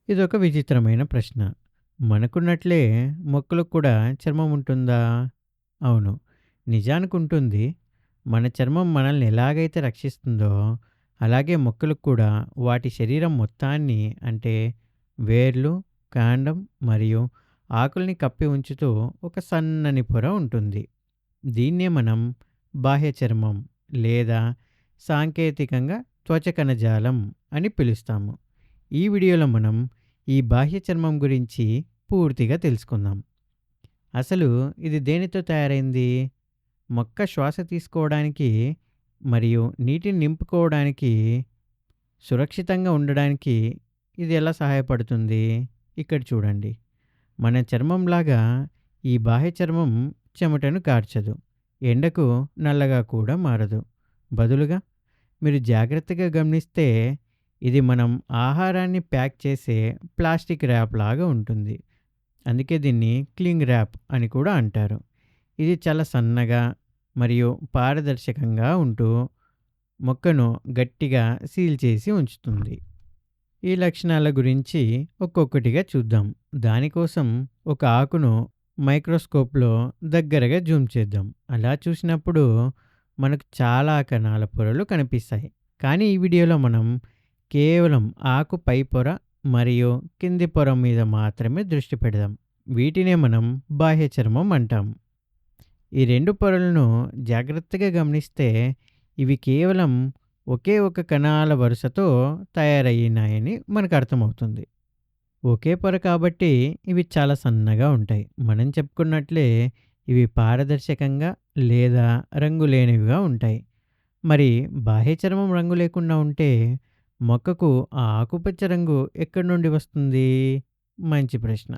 ఇదొక విచిత్రమైన ప్రశ్న. మనకున్నట్లే మొక్కలకు కూడా చర్మం ఉంటుందా? అవును. నిజానికుంటుంది. మన చర్మం మనల్ని ఎలాగైతే రక్షిస్తుందో, అలాగే మొక్కలకు కూడా వాటి శరీరం మొత్తాన్ని అంటే వేర్లు, కాండం మరియు ఆకుల్ని కప్పి ఉంచుతూ ఒక సన్నని పొర ఉంటుంది. దీన్నే మనం బాహ్య చర్మం లేదా సాంకేతికంగా త్వచ కణజాలం అని పిలుస్తాము. ఈ వీడియోలో మనం ఈ బాహ్య చర్మం గురించి పూర్తిగా తెలుసుకుందాం. అసలు ఇది దేనితో తయారైంది? మొక్క శ్వాస తీసుకోవడానికి మరియు నీటిని నింపుకోవడానికి, సురక్షితంగా ఉండడానికి ఇది ఎలా సహాయపడుతుంది? ఇక్కడ చూడండి. మన చర్మంలాగా ఈ బాహ్య చర్మం చెమటను కార్చదు. ఎండకు నల్లగా కూడా మారదు. బదులుగా మీరు జాగ్రత్తగా గమనిస్తే ఇది మనం ఆహారాన్ని ప్యాక్ చేసే ప్లాస్టిక్ ర్యాప్ లాగా ఉంటుంది. అందుకే దీన్ని క్లింగ్ ర్యాప్ అని కూడా అంటారు. ఇది చాలా సన్నగా మరియు పారదర్శకంగా ఉంటూ మొక్కను గట్టిగా సీల్ చేసి ఉంచుతుంది. ఈ లక్షణాల గురించి ఒక్కొక్కటిగా చూద్దాం. దానికోసం ఒక ఆకును మైక్రోస్కోప్‌లో దగ్గరగా జూమ్ చేద్దాం. అలా చూసినప్పుడు మనకు చాలా కణాల పొరలు కనిపిస్తాయి. కానీ ఈ వీడియోలో మనం కేవలం ఆకు పై పొర మరియు కింది పొర మీద మాత్రమే దృష్టి పెడదాం. వీటినే మనం బాహ్య చర్మం అంటాం. ఈ 2 పొరలను జాగ్రత్తగా గమనిస్తే ఇవి కేవలం ఒకే ఒక కణాల వరుసతో తయారయ్యినాయని మనకు అర్థమవుతుంది. ఒకే పొర కాబట్టి ఇవి చాలా సన్నగా ఉంటాయి. మనం చెప్పుకున్నట్లే ఇవి పారదర్శకంగా లేదా రంగు లేనివిగా ఉంటాయి. మరి బాహ్య చర్మం రంగు లేకుండా ఉంటే మొక్కకు ఆ ఆకుపచ్చ రంగు ఎక్కడి నుండి వస్తుంది? మంచి ప్రశ్న.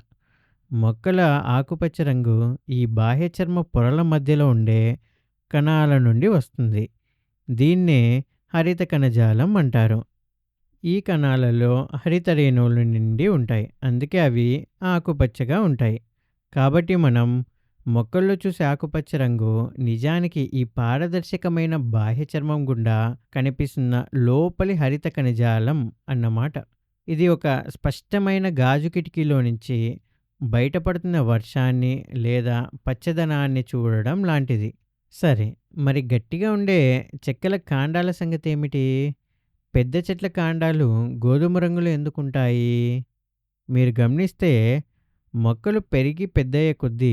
మొక్కల ఆకుపచ్చ రంగు ఈ బాహ్య చర్మ పొరల మధ్యలో ఉండే కణాల నుండి వస్తుంది. దీన్నే హరిత కణజాలం అంటారు. ఈ కణాలలో హరిత రేణువులు నిండి ఉంటాయి. అందుకే అవి ఆకుపచ్చగా ఉంటాయి. కాబట్టి మనం మొక్కల్లో చూసే ఆకుపచ్చ రంగు నిజానికి ఈ పారదర్శకమైన బాహ్య చర్మం గుండా కనిపిస్తున్న లోపలి హరిత కణజాలం అన్నమాట. ఇది ఒక స్పష్టమైన గాజు కిటికీలో నుంచి బయటపడుతున్న వర్షాన్ని లేదా పచ్చదనాన్ని చూడడం లాంటిది. సరే, మరి గట్టిగా ఉండే చెక్కల కాండాల సంగతి ఏమిటి? పెద్ద చెట్ల కాండాలు గోధుమ రంగులో ఎందుకుంటాయి? మీరు గమనిస్తే మొక్కలు పెరిగి పెద్దయ్యే కొద్దీ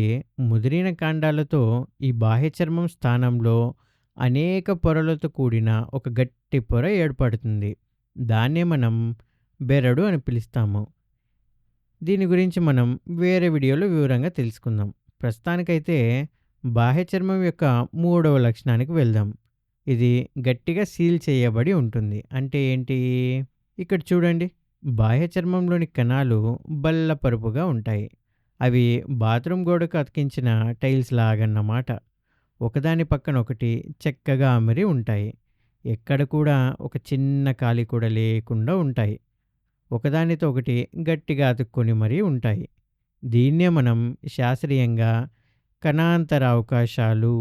ముదిరిన కాండాలతో ఈ బాహ్య చర్మం స్థానంలో అనేక పొరలతో కూడిన ఒక గట్టి పొర ఏర్పడుతుంది. దాన్నే మనం బెరడు అని పిలుస్తాము. దీని గురించి మనం వేరే వీడియోలో వివరంగా తెలుసుకుందాం. ప్రస్తుతానికైతే బాహ్య చర్మం యొక్క మూడవ లక్షణానికి వెళ్దాం. ఇది గట్టిగా సీల్ చేయబడి ఉంటుంది. అంటే ఏంటి? ఇక్కడ చూడండి. బాహ్య చర్మంలోని కణాలు బల్లపరుపుగా ఉంటాయి. అవి బాత్రూమ్ గోడకు అతికించిన టైల్స్ లాగన్నమాట. ఒకదాని పక్కన ఒకటి చక్కగా అమరి ఉంటాయి. ఎక్కడ కూడా ఒక చిన్న ఖాళీ కూడా లేకుండా ఉంటాయి. ఒకదానితో ఒకటి గట్టిగా అతుక్కొని మరీ ఉంటాయి. దీన్నే మనం శాస్త్రీయంగా కణాంతర అవకాశాలు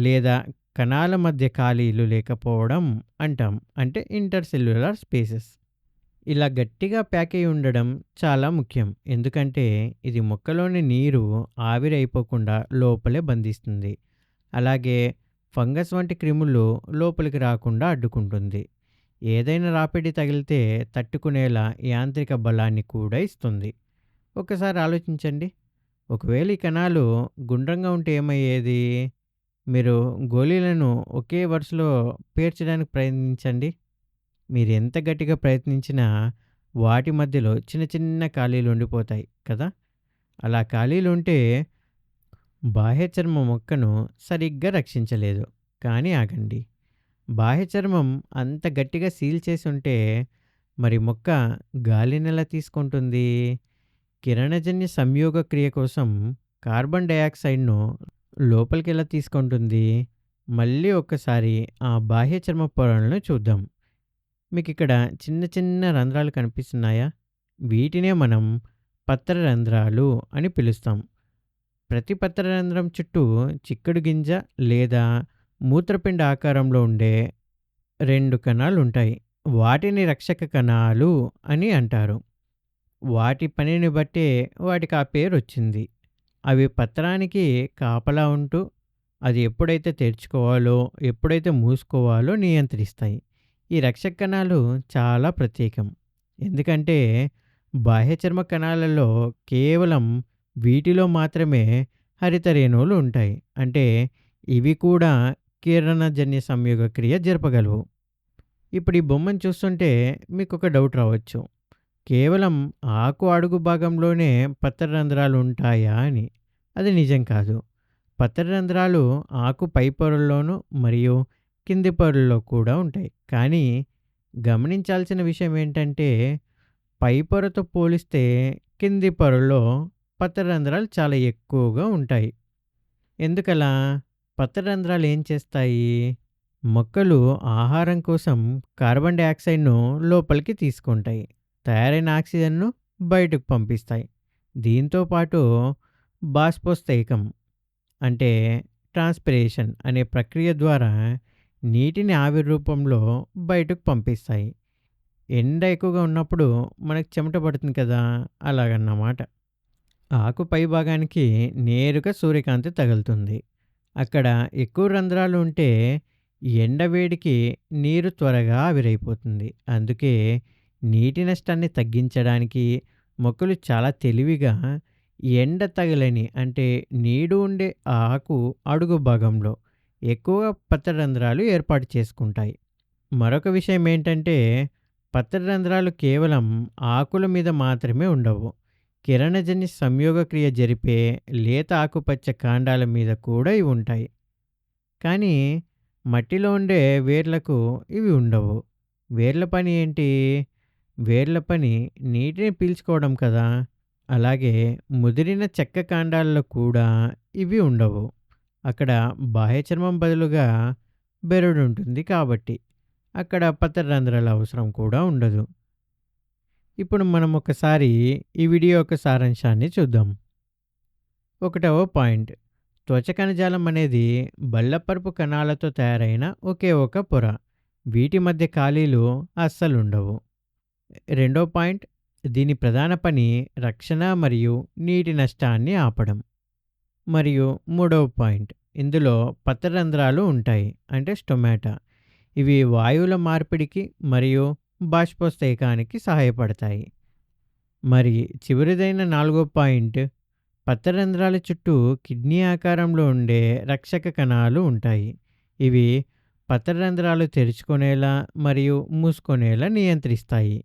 లేదా కణాల మధ్య ఖాళీలు లేకపోవడం అంటాం. అంటే ఇంటర్‌సెల్యులార్ స్పేసెస్. ఇలా గట్టిగా ప్యాక్ అయి ఉండడం చాలా ముఖ్యం. ఎందుకంటే ఇది మొక్కలోని నీరు ఆవిరి అయిపోకుండా లోపలే బంధిస్తుంది. అలాగే ఫంగస్ వంటి క్రిములు లోపలికి రాకుండా అడ్డుకుంటుంది. ఏదైనా రాపిడి తగిలితే తట్టుకునేలా యాంత్రిక బలాన్ని కూడా ఇస్తుంది. ఒకసారి ఆలోచించండి. ఒకవేళ ఈ కణాలు గుండ్రంగా ఉంటే ఏమయ్యేది? మీరు గోళీలను ఒకే వరుసలో పేర్చడానికి ప్రయత్నించండి. మీరు ఎంత గట్టిగా ప్రయత్నించినా వాటి మధ్యలో చిన్న చిన్న ఖాళీలు ఉండిపోతాయి కదా! అలా ఖాళీలు ఉంటే బాహ్య చర్మం మొక్కను సరిగ్గా రక్షించలేదు. కానీ ఆగండి. బాహ్య చర్మం అంత గట్టిగా సీల్ చేసి ఉంటే మరి మొక్క గాలినెలా తీసుకుంటుంది? కిరణజన్య సంయోగ క్రియ కోసం కార్బన్ డయాక్సైడ్‌ను లోపలికి ఎలా తీసుకుంటుంది? మళ్ళీ ఒక్కసారి ఆ బాహ్య చర్మ పొరలను చూద్దాం. మీకిక్కడ చిన్న చిన్న రంధ్రాలు కనిపిస్తున్నాయా? వీటినే మనం పత్ర రంధ్రాలు అని పిలుస్తాం. ప్రతి పత్ర రంధ్రం చుట్టూ చిక్కుడు గింజ లేదా మూత్రపిండ ఆకారంలో ఉండే 2 కణాలుంటాయి. వాటిని రక్షక కణాలు అని అంటారు. వాటి పనిని బట్టే వాటికి ఆ పేరొచ్చింది. అవి పత్రానికి కాపలా ఉంటూ, అది ఎప్పుడైతే తెరుచుకోవాలో, ఎప్పుడైతే మూసుకోవాలో నియంత్రిస్తాయి. ఈ రక్షక కణాలు చాలా ప్రత్యేకం. ఎందుకంటే, బాహ్య చర్మ కణాలలో కేవలం వీటిలో మాత్రమే హరిత రేణువులు ఉంటాయి. అంటే, ఇవి కూడా కిరణజన్య సంయోగ క్రియ జరపగలవు. ఇప్పుడు ఈ బొమ్మను చూస్తుంటే మీకొక డౌట్ రావచ్చు. కేవలం ఆకు అడుగు భాగంలోనే పత్రరంధ్రాలు ఉంటాయా అని. అది నిజం కాదు. పత్రరంధ్రాలు ఆకు పై పొరల్లోనూ మరియు కింది పొరల్లో కూడా ఉంటాయి. కానీ గమనించాల్సిన విషయం ఏంటంటే పై పొరతో పోలిస్తే కింది పొరలో పత్రరంధ్రాలు చాలా ఎక్కువగా ఉంటాయి. ఎందుకలా? పత్రరంధ్రాలు ఏం చేస్తాయి? మొక్కలు ఆహారం కోసం కార్బన్ డయాక్సైడ్‌ను లోపలికి తీసుకుంటాయి. తయారైన ఆక్సిజన్‌ను బయటకు పంపిస్తాయి. దీంతో పాటు బాష్పోత్సేకం అంటే ట్రాన్స్పిరేషన్ అనే ప్రక్రియ ద్వారా నీటిని ఆవిరి రూపంలో బయటకు పంపిస్తాయి. ఎండ ఎక్కువగా ఉన్నప్పుడు మనకు చెమట పడుతుంది కదా! అలాగన్నమాట. ఆకు పై భాగానికి నేరుగా సూర్యకాంతి తగులుతుంది. అక్కడ ఎక్కువ రంధ్రాలు ఉంటే ఎండ వేడికి నీరు త్వరగా ఆవిరైపోతుంది. అందుకే నీటి నష్టాన్ని తగ్గించడానికి మొక్కలు చాలా తెలివిగా ఎండ తగలని అంటే నీడు ఉండే ఆకు అడుగు భాగంలో ఎక్కువగా పత్రరంధ్రాలు ఏర్పాటు చేసుకుంటాయి. మరొక విషయం ఏంటంటే పత్రరంధ్రాలు కేవలం ఆకుల మీద మాత్రమే ఉండవు. కిరణజన్య సంయోగ క్రియ జరిపే లేత ఆకుపచ్చ కాండాల మీద కూడా ఇవి ఉంటాయి. కానీ మట్టిలో ఉండే వేర్లకు ఇవి ఉండవు. వేర్ల పని ఏంటి? వేర్ల పని నీటిని పీల్చుకోవడం కదా! అలాగే ముదిరిన చెక్క కాండాల్లో కూడా ఇవి ఉండవు. అక్కడ బాహ్య చర్మం బదులుగా బెరడుంటుంది కాబట్టి అక్కడ పత్రరంధ్రాల అవసరం కూడా ఉండదు. ఇప్పుడు మనం ఒకసారి ఈ వీడియో యొక్క సారాంశాన్ని చూద్దాం. ఒకటవ పాయింట్. త్వచ కణజాలం అనేది బల్లపరుపు కణాలతో తయారైన ఒకే ఒక పొర. వీటి మధ్య ఖాళీలు అస్సలుండవు. రెండో పాయింట్. దీని ప్రధాన పని రక్షణ మరియు నీటి నష్టాన్ని ఆపడం. మరియు మూడవ పాయింట్. ఇందులో పత్రరంధ్రాలు ఉంటాయి అంటే స్టొమాటా. ఇవి వాయువుల మార్పిడికి మరియు బాష్పోత్సేకానికి సహాయపడతాయి. మరి చివరిదైన నాలుగో పాయింట్. పత్రరంధ్రాల చుట్టూ కిడ్నీ ఆకారంలో ఉండే రక్షక కణాలు ఉంటాయి. ఇవి పత్రరంధ్రాలు తెరుచుకునేలా మరియు మూసుకునేలా నియంత్రిస్తాయి.